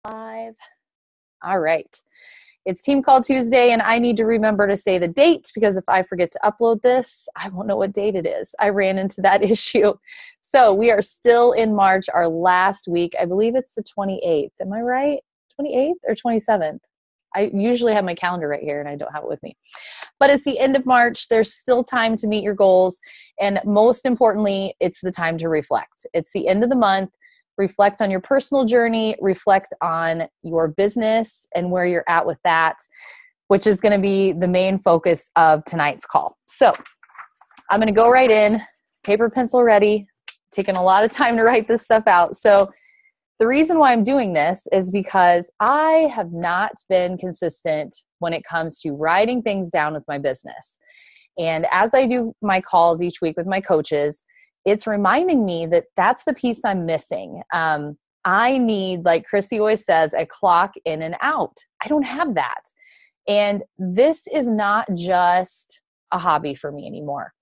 Live. All right. It's Team Call Tuesday, and I need to remember to say the date because if I forget to upload this, I won't know what date it is. I ran into that issue. So we are still in March, our last week. I believe it's the 28th. Am I right? 28th or 27th? I usually have my calendar right here, and I don't have it with me. But it's the end of March. There's still time to meet your goals. And most importantly, it's the time to reflect. It's the end of the month. Reflect on your personal journey, reflect on your business and where you're at with that, which is going to be the main focus of tonight's call. So I'm going to go right in, paper, pencil ready, taking a lot of time to write this stuff out. So the reason why I'm doing this is because I have not been consistent when it comes to writing things down with my business. And as I do my calls each week with my coaches, it's reminding me that that's the piece I'm missing. I need, like Chrissy always says, a clock in and out. I don't have that. And this is not just a hobby for me anymore.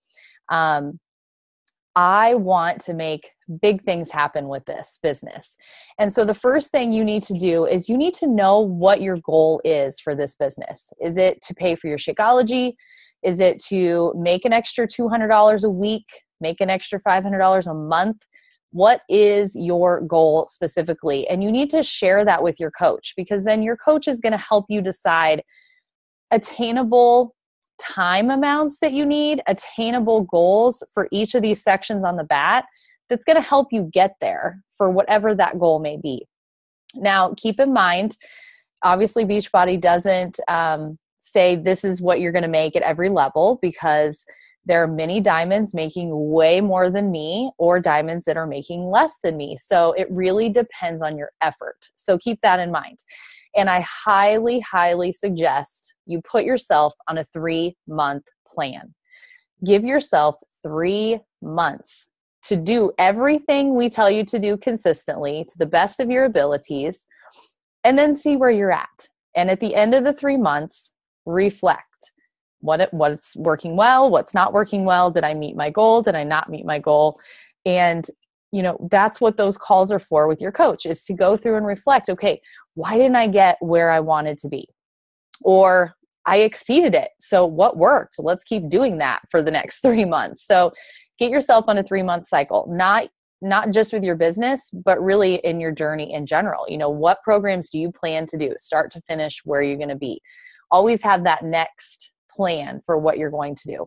I want to make big things happen with this business. And so the first thing you need to do is you need to know what your goal is for this business. Is it to pay for your Shakeology? Is it to make an extra $200 a week? Make an extra $500 a month? What is your goal specifically? And you need to share that with your coach, because then your coach is going to help you decide attainable time amounts that you need, attainable goals for each of these sections on the bat that's going to help you get there for whatever that goal may be. Now, keep in mind, obviously Beachbody doesn't say this is what you're going to make at every level, because there are many diamonds making way more than me or diamonds that are making less than me. So it really depends on your effort. So keep that in mind. And I highly, highly suggest you put yourself on a 3-month plan. Give yourself 3 months to do everything we tell you to do consistently to the best of your abilities, and then see where you're at. And at the end of the 3 months, reflect. What's working well? What's not working well? Did I meet my goal? Did I not meet my goal? And, that's what those calls are for with your coach, is to go through and reflect, okay, why didn't I get where I wanted to be? Or I exceeded it. So what worked? Let's keep doing that for the next 3 months. So get yourself on a 3-month cycle, not just with your business, but really in your journey in general. What programs do you plan to do? Start to finish, where you're going to be. Always have that next plan for what you're going to do.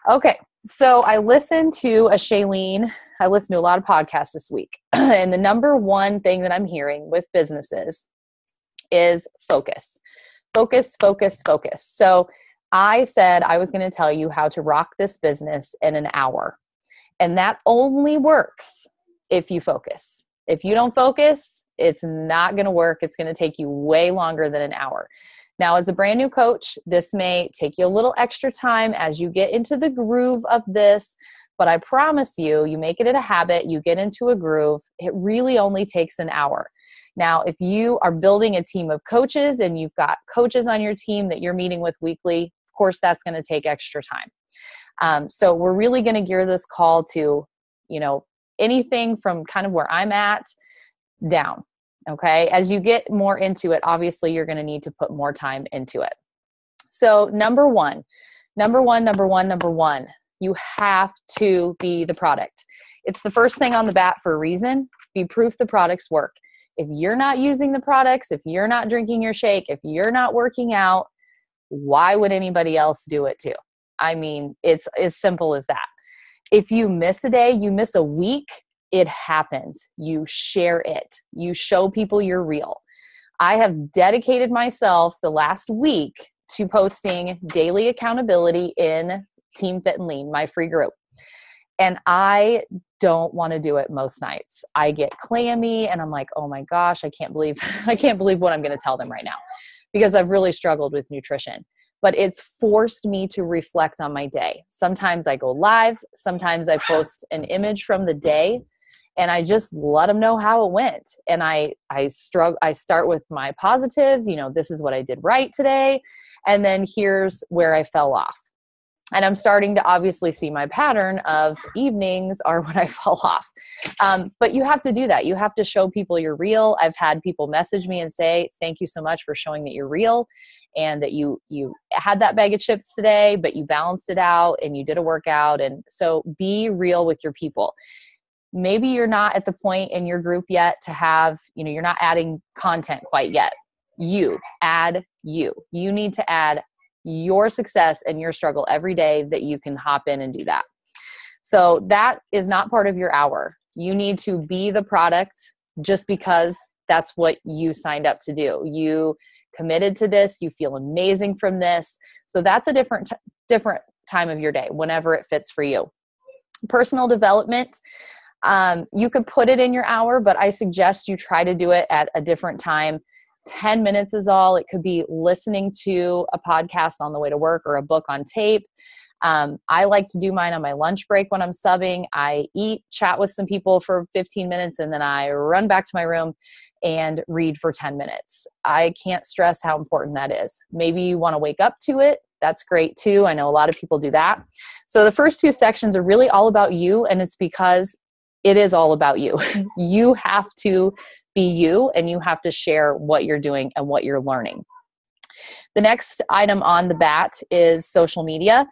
Okay. So I listened to I listened to a lot of podcasts this week. And the number one thing that I'm hearing with businesses is focus. Focus, focus, focus. So I said I was going to tell you how to rock this business in an hour. And that only works if you focus. If you don't focus, it's not going to work. It's going to take you way longer than an hour. Now, as a brand new coach, this may take you a little extra time as you get into the groove of this, but I promise you, you make it a habit, you get into a groove, it really only takes an hour. Now, if you are building a team of coaches and you've got coaches on your team that you're meeting with weekly, of course, that's going to take extra time. So we're really going to gear this call to, anything from kind of where I'm at down. Okay. As you get more into it, obviously you're going to need to put more time into it. So number one, you have to be the product. It's the first thing on the bat for a reason. Be proof the products work. If you're not using the products, if you're not drinking your shake, if you're not working out, why would anybody else do it too? I mean, it's as simple as that. If you miss a day, you miss a week, it happens. You share it. You show people you're real. I have dedicated myself the last week to posting daily accountability in Team Fit and Lean, my free group. And I don't want to do it most nights. I get clammy and I'm like, oh my gosh, I can't believe what I'm going to tell them right now, because I've really struggled with nutrition. But it's forced me to reflect on my day. Sometimes I go live. Sometimes I post an image from the day and I just let them know how it went. And I start with my positives. This is what I did right today. And then here's where I fell off. And I'm starting to obviously see my pattern of evenings are when I fall off. But you have to do that. You have to show people you're real. I've had people message me and say, thank you so much for showing that you're real and that you had that bag of chips today, but you balanced it out and you did a workout. And so be real with your people. Maybe you're not at the point in your group yet to have, you're not adding content quite yet. You need to add your success and your struggle every day that you can hop in and do that. So that is not part of your hour. You need to be the product just because that's what you signed up to do. You committed to this. You feel amazing from this. So that's a different time of your day, whenever it fits for you. Personal development, you could put it in your hour, but I suggest you try to do it at a different time. 10 minutes is all. It could be listening to a podcast on the way to work or a book on tape. I like to do mine on my lunch break when I'm subbing. I eat, chat with some people for 15 minutes, and then I run back to my room and read for 10 minutes. I can't stress how important that is. Maybe you want to wake up to it. That's great too. I know a lot of people do that. So the first two sections are really all about you, and it's because it is all about you. You have to be you, and you have to share what you're doing and what you're learning. The next item on the bat is social media.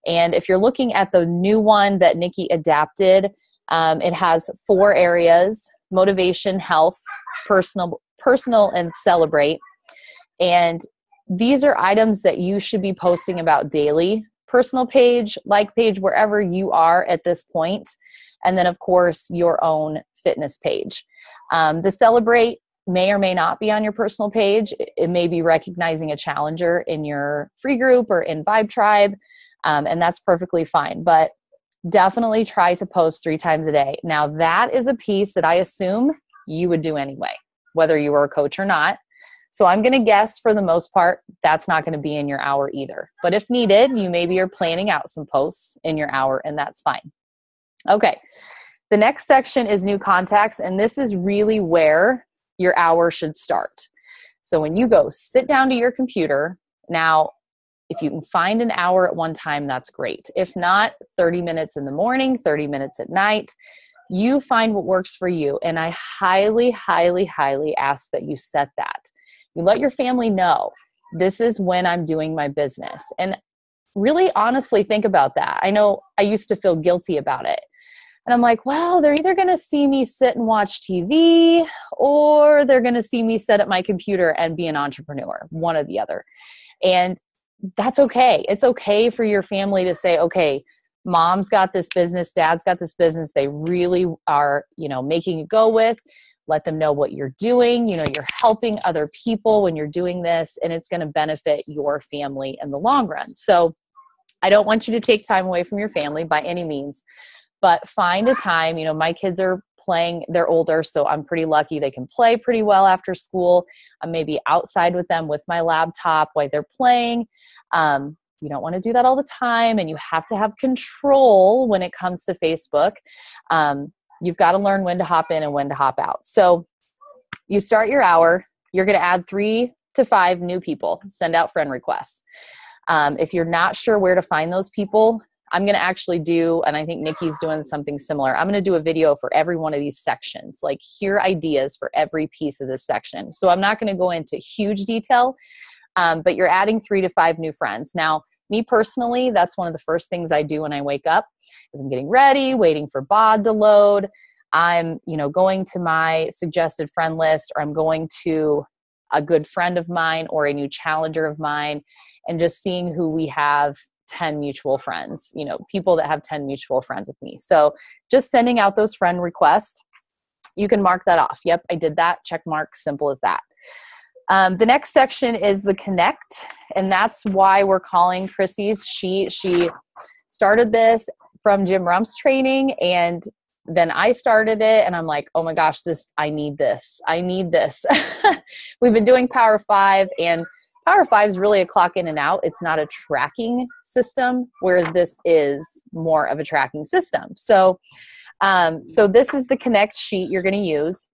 And if you're looking at the new one that Nikki adapted, it has 4 areas: motivation, health, personal, and celebrate. And these are items that you should be posting about daily. Personal page, like page, wherever you are at this point. And then, of course, your own fitness page. The celebrate may or may not be on your personal page. It may be recognizing a challenger in your free group or in Vibe Tribe, and that's perfectly fine. But definitely try to post 3 times a day. Now, that is a piece that I assume you would do anyway, whether you were a coach or not. So I'm going to guess for the most part, that's not going to be in your hour either. But if needed, you maybe are planning out some posts in your hour, and that's fine. Okay. The next section is new contacts, and this is really where your hour should start. So when you go sit down to your computer, now, if you can find an hour at one time, that's great. If not, 30 minutes in the morning, 30 minutes at night, you find what works for you. And I highly, highly, highly ask that you set that. You let your family know, this is when I'm doing my business. And really honestly think about that. I know I used to feel guilty about it. And I'm like, well, they're either going to see me sit and watch TV, or they're going to see me sit at my computer and be an entrepreneur, one or the other. And that's okay. It's okay for your family to say, okay, mom's got this business, dad's got this business. They really are, making it go with. Let them know what you're doing. You're helping other people when you're doing this, and it's going to benefit your family in the long run. So I don't want you to take time away from your family by any means. But find a time, my kids are playing, they're older, so I'm pretty lucky. They can play pretty well after school. I'm maybe outside with them with my laptop while they're playing. You don't want to do that all the time, and you have to have control when it comes to Facebook. You've got to learn when to hop in and when to hop out. So you start your hour, you're going to add 3 to 5 new people, send out friend requests. If you're not sure where to find those people, I'm going to actually do, and I think Nikki's doing something similar. I'm going to do a video for every one of these sections, like hear ideas for every piece of this section. So I'm not going to go into huge detail, but you're adding 3 to 5 new friends. Now, me personally, that's one of the first things I do when I wake up is I'm getting ready, waiting for BOD to load. I'm, going to my suggested friend list, or I'm going to a good friend of mine or a new challenger of mine, and just seeing who we have 10 mutual friends, people that have 10 mutual friends with me. So just sending out those friend requests, you can mark that off. Yep, I did that. Check mark. Simple as that. The next section is the connect. And that's why we're calling Chrissy's. She started this from Jim Rump's training, and then I started it, and I'm like, oh my gosh, I need this. We've been doing Power 5, and Power 5 is really a clock in and out. It's not a tracking system, whereas this is more of a tracking system. So this is the connect sheet you're going to use,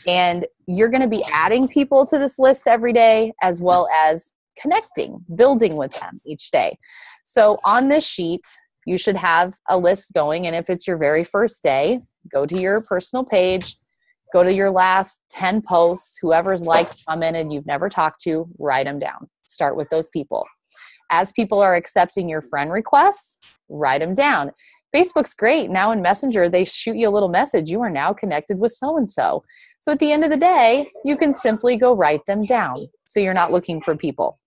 and you're going to be adding people to this list every day, as well as connecting, building with them each day. So on this sheet, you should have a list going. And if it's your very first day, go to your personal page, go to your last 10 posts, whoever's liked, commented, you've never talked to, write them down. Start with those people. As people are accepting your friend requests, write them down. Facebook's great. Now in Messenger, they shoot you a little message. You are now connected with so-and-so. So at the end of the day, you can simply go write them down. So you're not looking for people.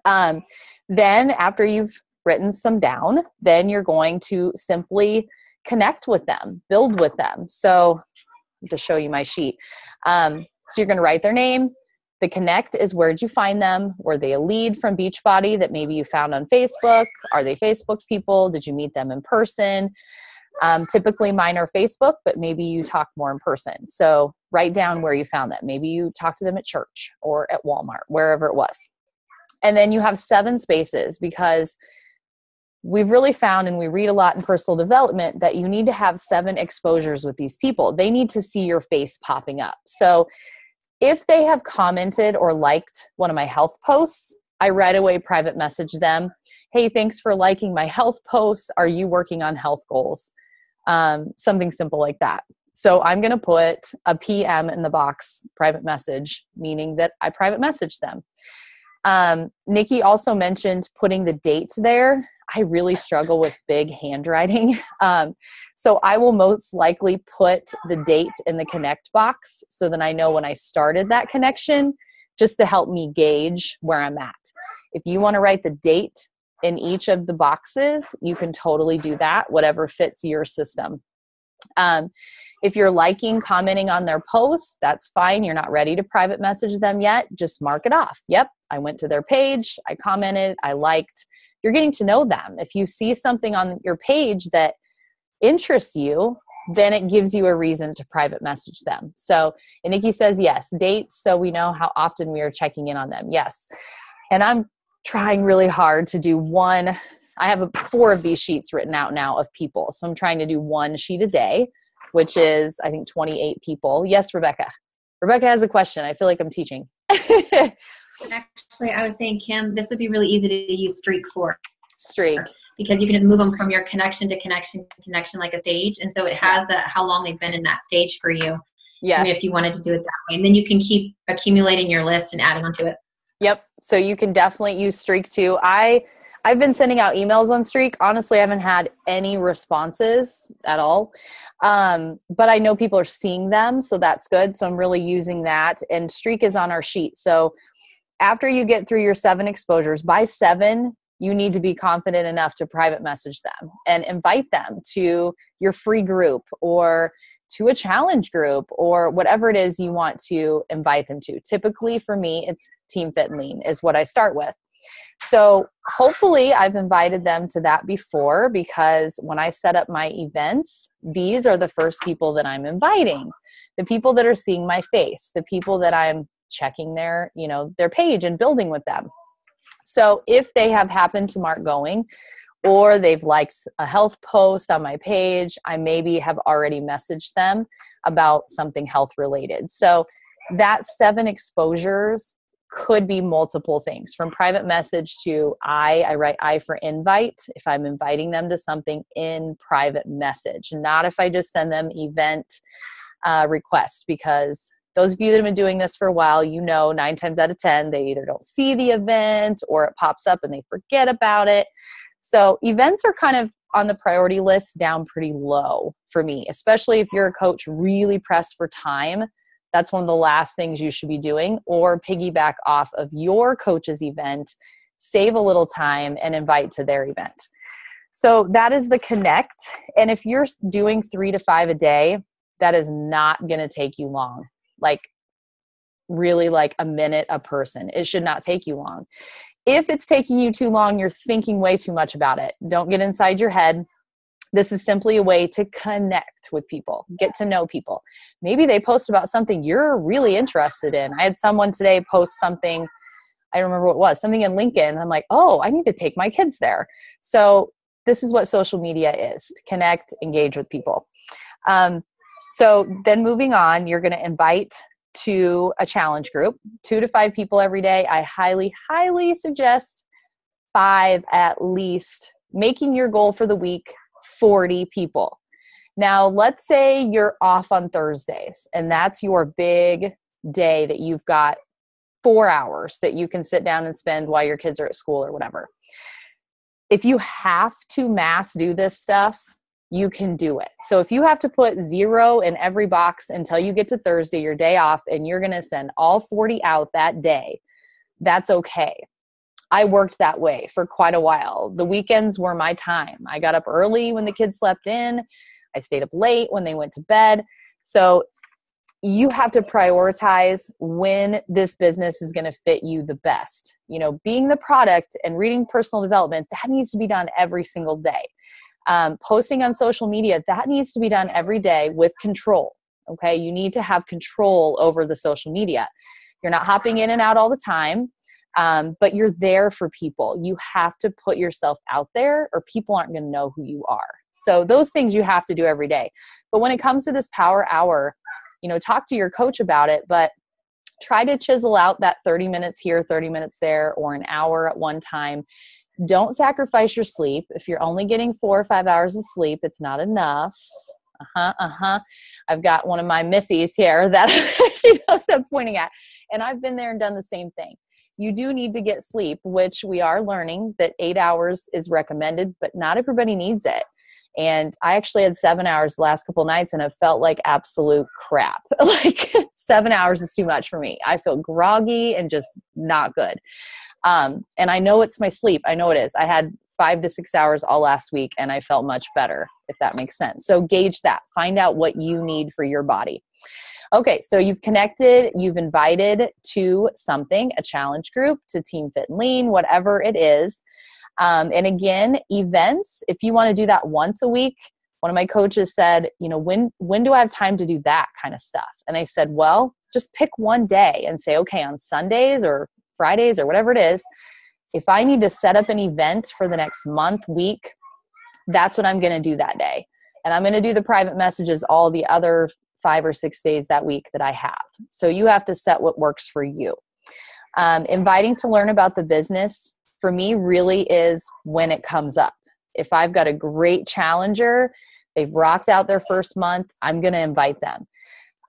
Then after you've written some down, then you're going to simply connect with them, build with them. So to show you my sheet. So you're going to write their name. The connect is where'd you find them? Were they a lead from Beachbody that maybe you found on Facebook? Are they Facebook people? Did you meet them in person? Typically mine are Facebook, but maybe you talk more in person. So write down where you found them. Maybe you talked to them at church or at Walmart, wherever it was. And then you have 7 spaces, because we've really found, and we read a lot in personal development, that you need to have 7 exposures with these people. They need to see your face popping up. So if they have commented or liked one of my health posts, I right away private message them. Hey, thanks for liking my health posts. Are you working on health goals? Something simple like that. So I'm going to put a PM in the box, private message, meaning that I private message them. Nikki also mentioned putting the dates there. I really struggle with big handwriting. So I will most likely put the date in the connect box so that I know when I started that connection, just to help me gauge where I'm at. If you want to write the date in each of the boxes, you can totally do that, whatever fits your system. If you're liking, commenting on their posts, that's fine. You're not ready to private message them yet. Just mark it off. Yep, I went to their page, I commented, I liked. You're getting to know them. If you see something on your page that interests you, then it gives you a reason to private message them. So, and Nikki says, yes, dates, so we know how often we are checking in on them. Yes. And I'm trying really hard to do one. I have 4 of these sheets written out now of people. So I'm trying to do 1 sheet a day, which is, I think, 28 people. Yes, Rebecca. Rebecca has a question. I feel like I'm teaching. Actually, I was saying, Kim, this would be really easy to use Streak for. Streak. Because you can just move them from your connection to connection to connection like a stage. And so it has how long they've been in that stage for you. Yes. I mean, if you wanted to do it that way. And then you can keep accumulating your list and adding onto it. Yep. So you can definitely use Streak too. I've been sending out emails on Streak. Honestly, I haven't had any responses at all. But I know people are seeing them, so that's good. So I'm really using that. And Streak is on our sheet. So after you get through your 7 exposures, by 7, you need to be confident enough to private message them and invite them to your free group or to a challenge group or whatever it is you want to invite them to. Typically for me, it's Team Fit and Lean is what I start with. So hopefully I've invited them to that before, because when I set up my events, these are the first people that I'm inviting. The people that are seeing my face, the people that I'm checking their page and building with them. So if they have happened to mark going, or they've liked a health post on my page, I maybe have already messaged them about something health related. So that 7 exposures could be multiple things, from private message to I write I for invite if I'm inviting them to something in private message, not if I just send them event requests, because those of you that have been doing this for a while, 9 times out of 10, they either don't see the event or it pops up and they forget about it. So events are kind of on the priority list down pretty low for me, especially if you're a coach really pressed for time. That's one of the last things you should be doing, or piggyback off of your coach's event, save a little time and invite to their event. So that is the connect. And if you're doing 3 to 5 a day, that is not going to take you long. Like really like a minute a person. It should not take you long. If it's taking you too long, you're thinking way too much about it. Don't get inside your head. This is simply a way to connect with people, get to know people. Maybe they post about something you're really interested in. I had someone today post something, I don't remember what it was, something in Lincoln. I'm like, oh, I need to take my kids there. So this is what social media is, to connect, engage with people. So then moving on, you're going to invite to a challenge group, 2 to 5 people every day. I highly, highly suggest 5 at least. Making your goal for the week 40 people. Now, let's say you're off on Thursdays and that's your big day that you've got 4 hours that you can sit down and spend while your kids are at school or whatever. If you have to mass do this stuff, you can do it. So if you have to put 0 in every box until you get to Thursday, your day off, and you're going to send all 40 out that day, that's okay. I worked that way for quite a while. The weekends were my time. I got up early when the kids slept in. I stayed up late when they went to bed. So you have to prioritize when this business is going to fit you the best. You know, being the product and reading personal development, that needs to be done every single day. Posting on social media, that needs to be done every day with control. Okay. You need to have control over the social media. You're not hopping in and out all the time. But you're there for people. You have to put yourself out there or people aren't going to know who you are. So those things you have to do every day. But when it comes to this power hour, you know, talk to your coach about it, but try to chisel out that 30 minutes here, 30 minutes there, or an hour at one time. Don't sacrifice your sleep. If you're only getting 4 or 5 hours of sleep, it's not enough. I've got one of my missies here that she knows I'm pointing at. And I've been there and done the same thing. You do need to get sleep, which we are learning that 8 hours is recommended, but not everybody needs it. And I actually had 7 hours the last couple nights and it felt like absolute crap. Like 7 hours is too much for me. I feel groggy and just not good. And I know it's my sleep. I know it is. I had 5 to 6 hours all last week and I felt much better, if that makes sense. So gauge that. Find out what you need for your body. Okay, so you've connected, you've invited to something, a challenge group, to Team Fit and Lean, whatever it is. And again, events, if you want to do that once a week, one of my coaches said, you know, when do I have time to do that kind of stuff? And I said, well, just pick one day and say, okay, on Sundays or Fridays or whatever it is, if I need to set up an event for the next month, week, that's what I'm going to do that day. And I'm going to do the private messages all the other 5 or 6 days that week that I have. So you have to set what works for you. Inviting to learn about the business for me really is when it comes up. If I've got a great challenger, they've rocked out their first month, I'm going to invite them.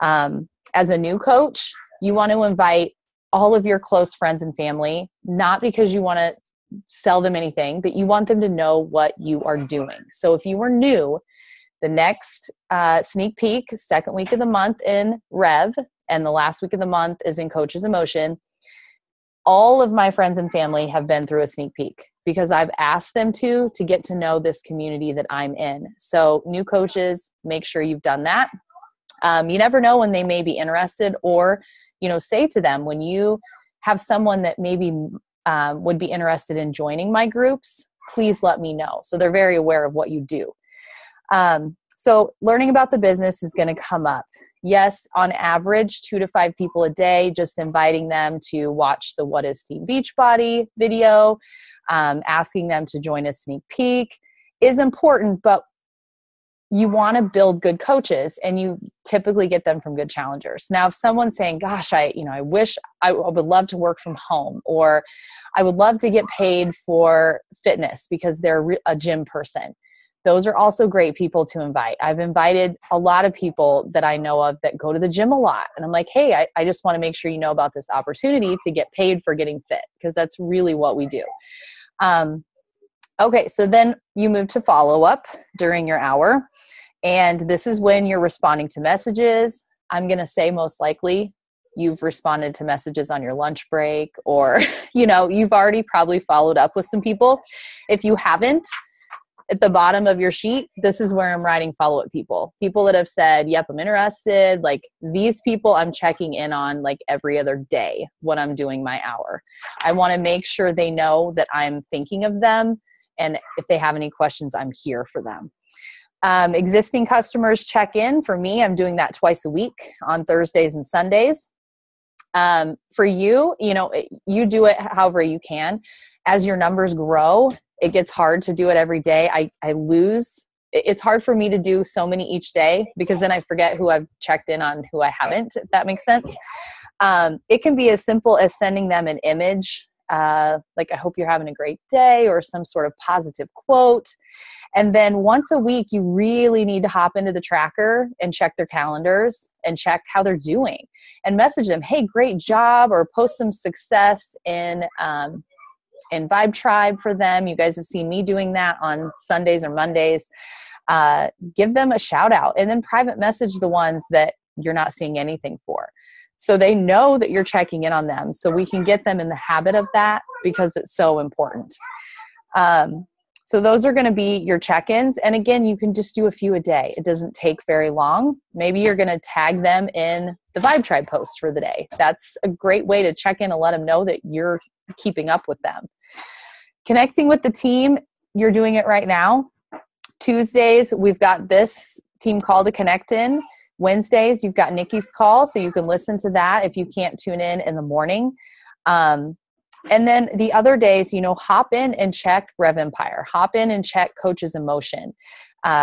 As a new coach, you want to invite all of your close friends and family, not because you want to sell them anything, but you want them to know what you are doing. So if you are new, the next sneak peek, second week of the month in Rev, and the last week of the month is in Coaches in Motion. All of my friends and family have been through a sneak peek because I've asked them to get to know this community that I'm in. So new coaches, make sure you've done that. You never know when they may be interested, or, you know, say to them when you have someone that maybe would be interested in joining my groups, please let me know. So they're very aware of what you do. So learning about the business is going to come up. Yes, on average, 2 to 5 people a day, just inviting them to watch the What is Team Beachbody video, asking them to join a sneak peek is important, but you want to build good coaches and you typically get them from good challengers. Now, if someone's saying, gosh, I wish I would love to work from home, or I would love to get paid for fitness because they're a gym person. Those are also great people to invite. I've invited a lot of people that I know of that go to the gym a lot. And I'm like, hey, I just want to make sure you know about this opportunity to get paid for getting fit, because that's really what we do. Okay, so then you move to follow-up during your hour. And this is when you're responding to messages. I'm going to say most likely you've responded to messages on your lunch break, or, you've already probably followed up with some people. If you haven't, at the bottom of your sheet, this is where I'm writing follow-up people that have said, yep, I'm interested. Like, these people I'm checking in on like every other day when I'm doing my hour. I want to make sure they know that I'm thinking of them. And if they have any questions, I'm here for them. Existing customers check in. For me, I'm doing that twice a week on Thursdays and Sundays. For you, you do it however you can. As your numbers grow, it gets hard to do it every day. I lose it's hard for me to do so many each day because then I forget who I've checked in on, who I haven't, if that makes sense. It can be as simple as sending them an image, like, I hope you're having a great day, or some sort of positive quote. And then once a week, you really need to hop into the tracker and check their calendars and check how they're doing and message them, hey, great job, or post some success in Vibe Tribe for them. You guys have seen me doing that on Sundays or Mondays. Give them a shout out, and then private message the ones that you're not seeing anything for. So they know that you're checking in on them, so we can get them in the habit of that because it's so important. So those are going to be your check-ins. And again, you can just do a few a day. It doesn't take very long. Maybe you're going to tag them in the Vibe Tribe post for the day. That's a great way to check in and let them know that you're keeping up with them. Connecting with the team, you're doing it right now. Tuesdays, we've got this team call to connect in. Wednesdays, you've got Nikki's call, so you can listen to that if you can't tune in the morning. And then the other days, hop in and check Rev Empire. Hop in and check Coaches in Motion.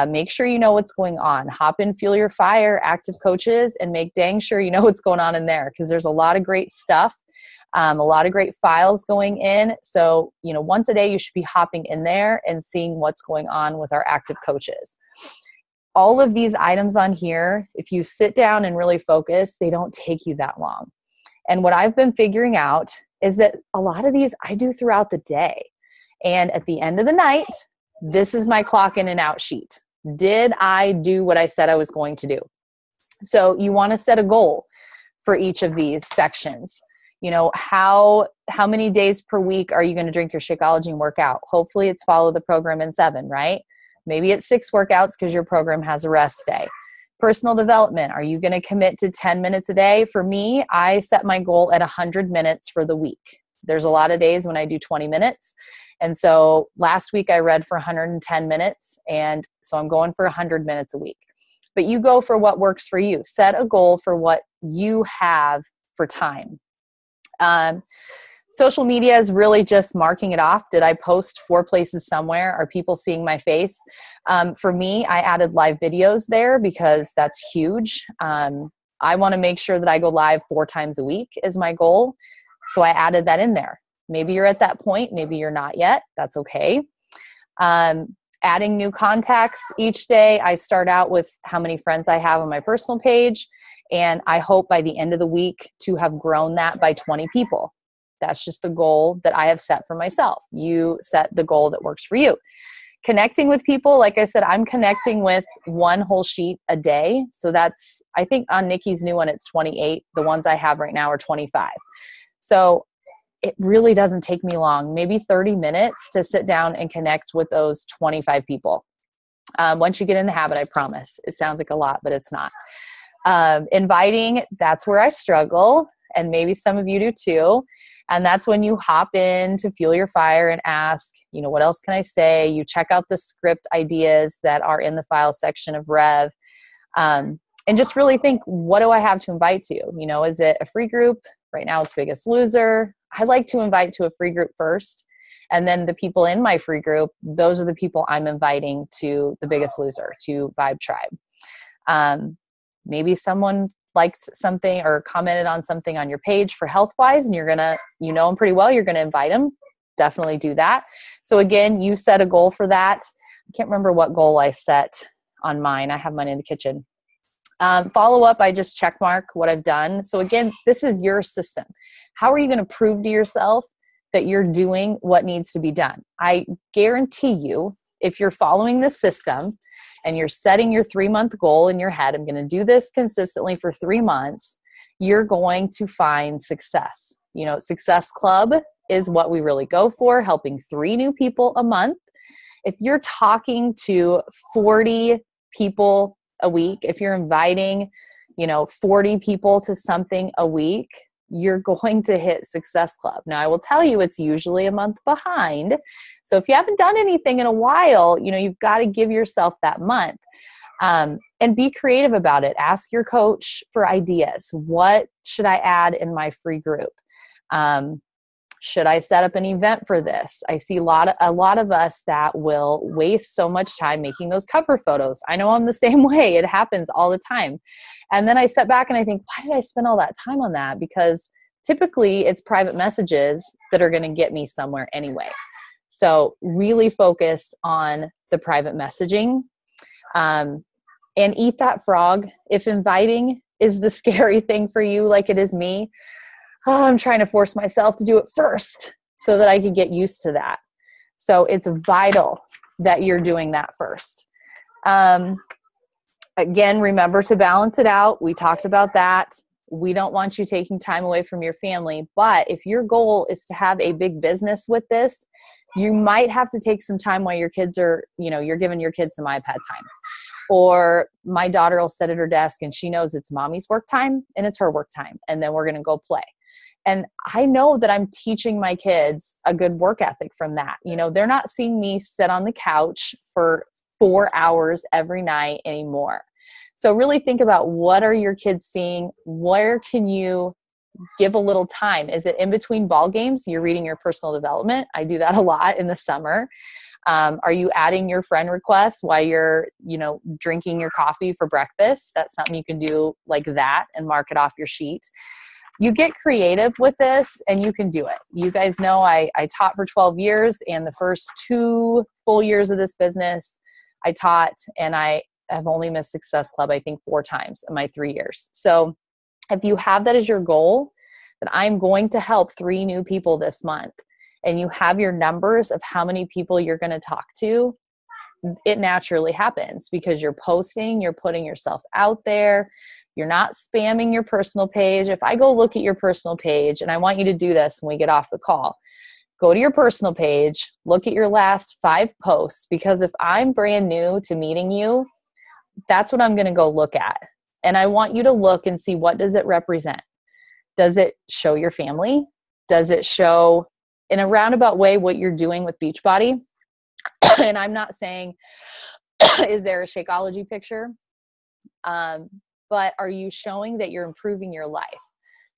Make sure you know what's going on. Hop in Fuel Your Fire, Active Coaches, and make dang sure you know what's going on in there, because there's a lot of great stuff, a lot of great files going in. So, once a day, you should be hopping in there and seeing what's going on with our active coaches. All of these items on here, if you sit down and really focus, they don't take you that long. And what I've been figuring out is that a lot of these I do throughout the day. And at the end of the night, this is my clock in and out sheet. Did I do what I said I was going to do? So you want to set a goal for each of these sections. How many days per week are you going to drink your Shakeology and work out? Hopefully it's follow the program in 7, right? Maybe it's 6 workouts because your program has a rest day. Personal development, are you going to commit to 10 minutes a day? For me, I set my goal at 100 minutes for the week. There's a lot of days when I do 20 minutes. And so last week I read for 110 minutes. And so I'm going for 100 minutes a week. But you go for what works for you. Set a goal for what you have for time. Social media is really just marking it off. Did I post 4 places somewhere? Are people seeing my face? For me, I added live videos there because that's huge. I want to make sure that I go live 4 times a week is my goal. So I added that in there. Maybe you're at that point. Maybe you're not yet. That's okay. Adding new contacts each day. I start out with how many friends I have on my personal page. And I hope by the end of the week to have grown that by 20 people. That's just the goal that I have set for myself. You set the goal that works for you. Connecting with people, like I said, I'm connecting with 1 whole sheet a day. So that's, I think on Nikki's new one, it's 28. The ones I have right now are 25. So it really doesn't take me long, maybe 30 minutes to sit down and connect with those 25 people. Once you get in the habit, I promise. It sounds like a lot, but it's not. Inviting, that's where I struggle. And maybe some of you do too. And that's when you hop in to Fuel Your Fire and ask, what else can I say? You check out the script ideas that are in the file section of Rev. And just really think, what do I have to invite to? Is it a free group? Right now it's Biggest Loser. I like to invite to a free group first. And then the people in my free group, those are the people I'm inviting to the Biggest Loser, to Vibe Tribe. Maybe someone liked something or commented on something on your page for health-wise, and you're going to, know them pretty well, you're going to invite them. Definitely do that. So again, you set a goal for that. I can't remember what goal I set on mine. I have mine in the kitchen. Follow up, I just check mark what I've done. So again, this is your system. How are you going to prove to yourself that you're doing what needs to be done? I guarantee you, if you're following this system and you're setting your 3-month goal in your head, I'm going to do this consistently for 3 months, you're going to find success. Success Club is what we really go for, helping 3 new people a month. If you're talking to 40 people a week, if you're inviting, 40 people to something a week, you're going to hit Success Club. Now, I will tell you, it's usually a month behind. So if you haven't done anything in a while, you've got to give yourself that month. And be creative about it. Ask your coach for ideas. What should I add in my free group? Should I set up an event for this? I see a lot of us that will waste so much time making those cover photos. I know I'm the same way. It happens all the time. And then I step back and I think, why did I spend all that time on that? Because typically it's private messages that are going to get me somewhere anyway. So really focus on the private messaging, and eat that frog. If inviting is the scary thing for you, like it is me, I'm trying to force myself to do it first so that I can get used to that. So it's vital that you're doing that first. Again, remember to balance it out. We talked about that. We don't want you taking time away from your family, but if your goal is to have a big business with this, you might have to take some time while your kids are, you're giving your kids some iPad time. Or my daughter will sit at her desk and she knows it's mommy's work time and it's her work time. And then we're going to go play. And I know that I'm teaching my kids a good work ethic from that. They're not seeing me sit on the couch for 4 hours every night anymore. So really think about, what are your kids seeing? Where can you give a little time? Is it in between ball games? You're reading your personal development. I do that a lot in the summer. Are you adding your friend requests while you're, drinking your coffee for breakfast? That's something you can do like that and mark it off your sheet. You get creative with this and you can do it. You guys know I taught for 12 years, and the first 2 full years of this business I taught, and I have only missed Success Club, I think 4 times in my 3 years. So if you have that as your goal, that I'm going to help 3 new people this month, and you have your numbers of how many people you're going to talk to, it naturally happens because you're posting, you're putting yourself out there. You're not spamming your personal page. If I go look at your personal page, and I want you to do this when we get off the call, go to your personal page, look at your last 5 posts, because if I'm brand new to meeting you, that's what I'm going to go look at. And I want you to look and see, what does it represent? Does it show your family? Does it show in a roundabout way what you're doing with Beachbody? And I'm not saying, is there a Shakeology picture? But are you showing that you're improving your life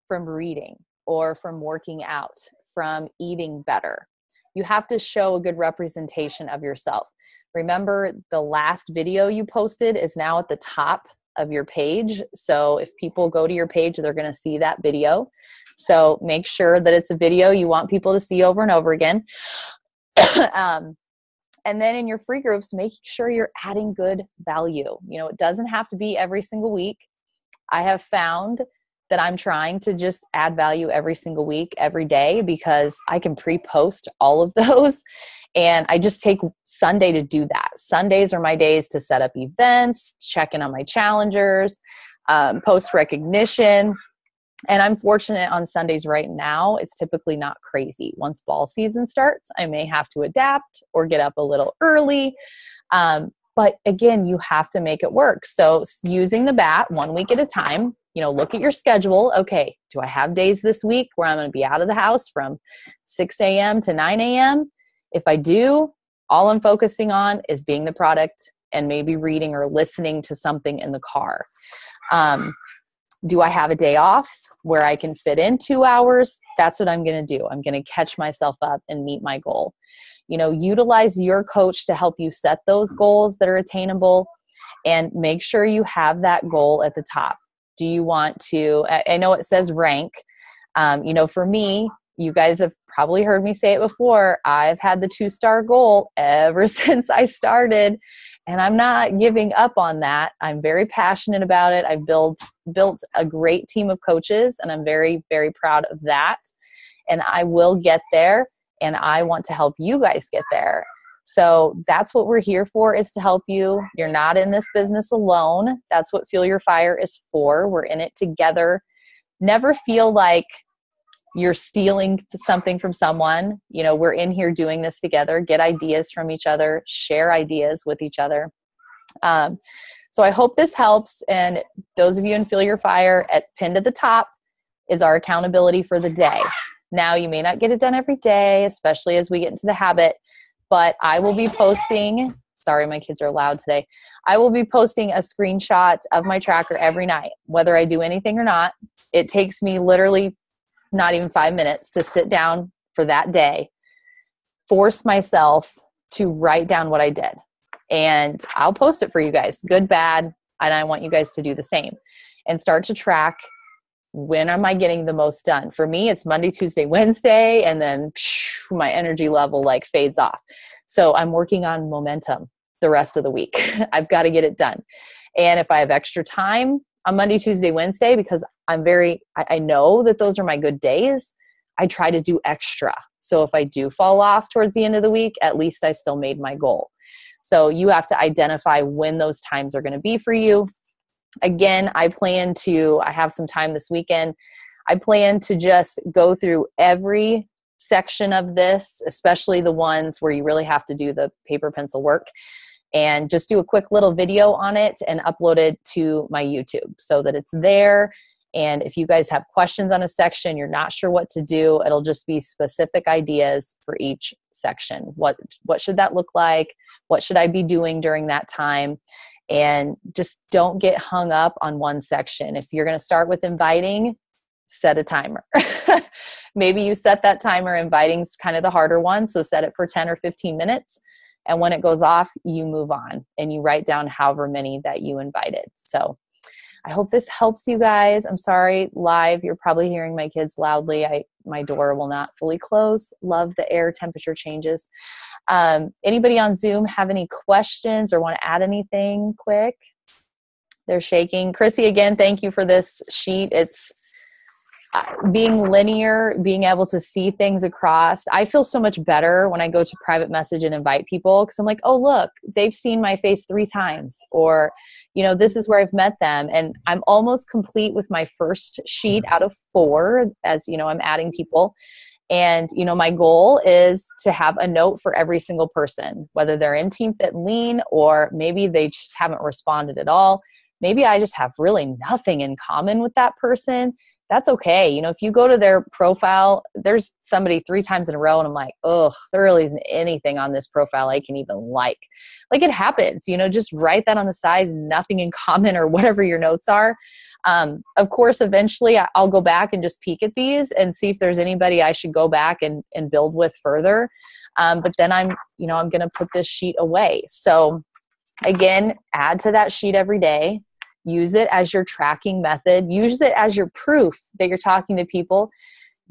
from reading, or from working out, from eating better? You have to show a good representation of yourself. Remember, the last video you posted is now at the top of your page. So if people go to your page, they're going to see that video. So make sure that it's a video you want people to see over and over again. And then in your free groups, make sure you're adding good value. It doesn't have to be every single week. I have found that I'm trying to just add value every single week, every day, because I can pre-post all of those. And I just take Sunday to do that. Sundays are my days to set up events, check in on my challengers, post recognition. And I'm fortunate on Sundays right now, it's typically not crazy. Once ball season starts, I may have to adapt or get up a little early. But again, you have to make it work. So using the BAT 1 week at a time, look at your schedule. Okay, do I have days this week where I'm going to be out of the house from 6 a.m. to 9 a.m.? If I do, all I'm focusing on is being the product and maybe reading or listening to something in the car. Do I have a day off where I can fit in 2 hours? That's what I'm going to do. I'm going to catch myself up and meet my goal. Utilize your coach to help you set those goals that are attainable, and make sure you have that goal at the top. Do you want to, I know it says rank. For me, you guys have probably heard me say it before, I've had the 2-star goal ever since I started, and I'm not giving up on that. I'm very passionate about it. I've built a great team of coaches, and I'm very, very proud of that. And I will get there, and I want to help you guys get there. So that's what we're here for, is to help you. You're not in this business alone. That's what Fuel Your Fire is for. We're in it together. Never feel like you're stealing something from someone. We're in here doing this together. Get ideas from each other, share ideas with each other. So I hope this helps. And those of you in Fuel Your Fire, pinned at the top is our accountability for the day. Now, you may not get it done every day, especially as we get into the habit, but I will be posting, sorry, my kids are loud today. I will be posting a screenshot of my tracker every night, whether I do anything or not. It takes me literally not even 5 minutes to sit down for that day, force myself to write down what I did. And I'll post it for you guys, good, bad. And I want you guys to do the same and start to track, when am I getting the most done? For me, it's Monday, Tuesday, Wednesday, and then my energy level like fades off. So I'm working on momentum the rest of the week. I've got to get it done. And if I have extra time on Monday, Tuesday, Wednesday, because I know that those are my good days, I try to do extra. So if I do fall off towards the end of the week, at least I still made my goal. So you have to identify when those times are going to be for you. Again, I have some time this weekend. I plan to just go through every section of this, especially the ones where you really have to do the paper pencil work, and just do a quick little video on it and upload it to my YouTube so that it's there. And if you guys have questions on a section, you're not sure what to do, it'll just be specific ideas for each section. What should that look like? What should I be doing during that time? And just don't get hung up on one section. If you're going to start with inviting, set a timer. Maybe you set that timer. Inviting's kind of the harder one, so set it for 10 or 15 minutes. And when it goes off, you move on and you write down however many that you invited. So I hope this helps you guys. I'm sorry, live, you're probably hearing my kids loudly. My door will not fully close. Love the air temperature changes. Anybody on Zoom have any questions or want to add anything quick? They're shaking. Chrissy, again, thank you for this sheet. It's being linear, being able to see things across. I feel so much better when I go to private message and invite people, because I'm like, oh, look, they've seen my face 3 times, or, this is where I've met them. And I'm almost complete with my first sheet out of 4, as I'm adding people. And, my goal is to have a note for every single person, whether they're in Team Fit and Lean, or maybe they just haven't responded at all. Maybe I just have really nothing in common with that person. That's okay. If you go to their profile, there's somebody 3 times in a row and I'm like, oh, there really isn't anything on this profile I can even like. Like, it happens, just write that on the side, nothing in common, or whatever your notes are. Of course, eventually I'll go back and just peek at these and see if there's anybody I should go back and build with further. But then I'm going to put this sheet away. So again, add to that sheet every day. Use it as your tracking method. Use it as your proof that you're talking to people.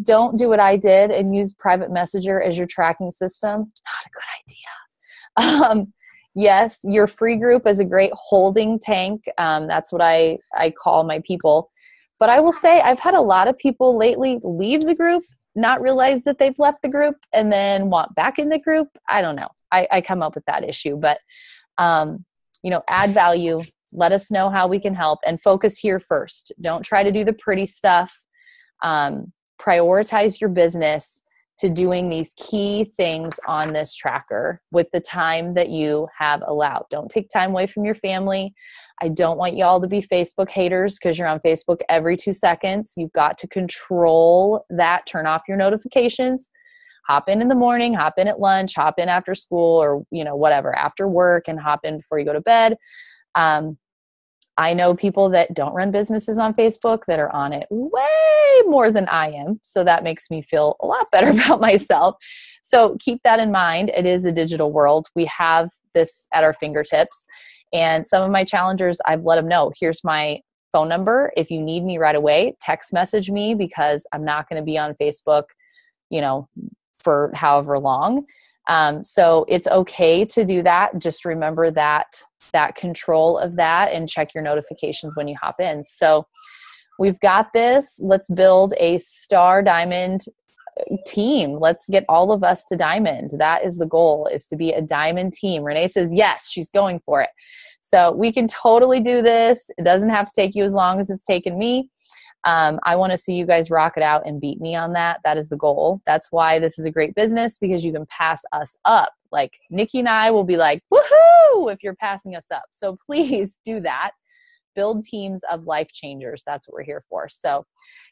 Don't do what I did and use Private Messenger as your tracking system. Not a good idea. Yes, your free group is a great holding tank. That's what I call my people. But I will say I've had a lot of people lately leave the group, not realize that they've left the group, and then want back in the group. I don't know. I come up with that issue. But, add value. Let us know how we can help, and focus here first. Don't try to do the pretty stuff. Prioritize your business to doing these key things on this tracker with the time that you have allowed. Don't take time away from your family. I don't want y'all to be Facebook haters because you're on Facebook every 2 seconds. You've got to control that. Turn off your notifications. Hop in the morning, hop in at lunch, hop in after school, or whatever, after work, and hop in before you go to bed. I know people that don't run businesses on Facebook that are on it way more than I am. So that makes me feel a lot better about myself. So keep that in mind. It is a digital world. We have this at our fingertips. And some of my challengers, I've let them know, here's my phone number. If you need me right away, text message me, because I'm not going to be on Facebook, for however long. So it's okay to do that. Just remember that control of that, and check your notifications when you hop in. So we've got this. Let's build a star diamond team. Let's get all of us to diamond. That is the goal, is to be a diamond team. Renee says, yes, she's going for it. So we can totally do this. It doesn't have to take you as long as it's taken me. I want to see you guys rock it out and beat me on that. That is the goal. That's why this is a great business, because you can pass us up. Like Nikki and I will be like, woohoo, if you're passing us up. So please do that. Build teams of life changers. That's what we're here for. So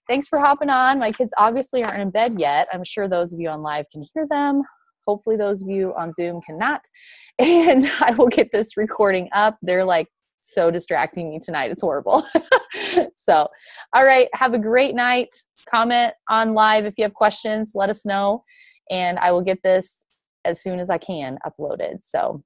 thanks for hopping on. My kids obviously aren't in bed yet. I'm sure those of you on live can hear them. Hopefully those of you on Zoom cannot. And I will get this recording up. They're like so distracting me tonight. It's horrible. So, all right. Have a great night. Comment on live if you have questions. Let us know. And I will get this as soon as I can uploaded. So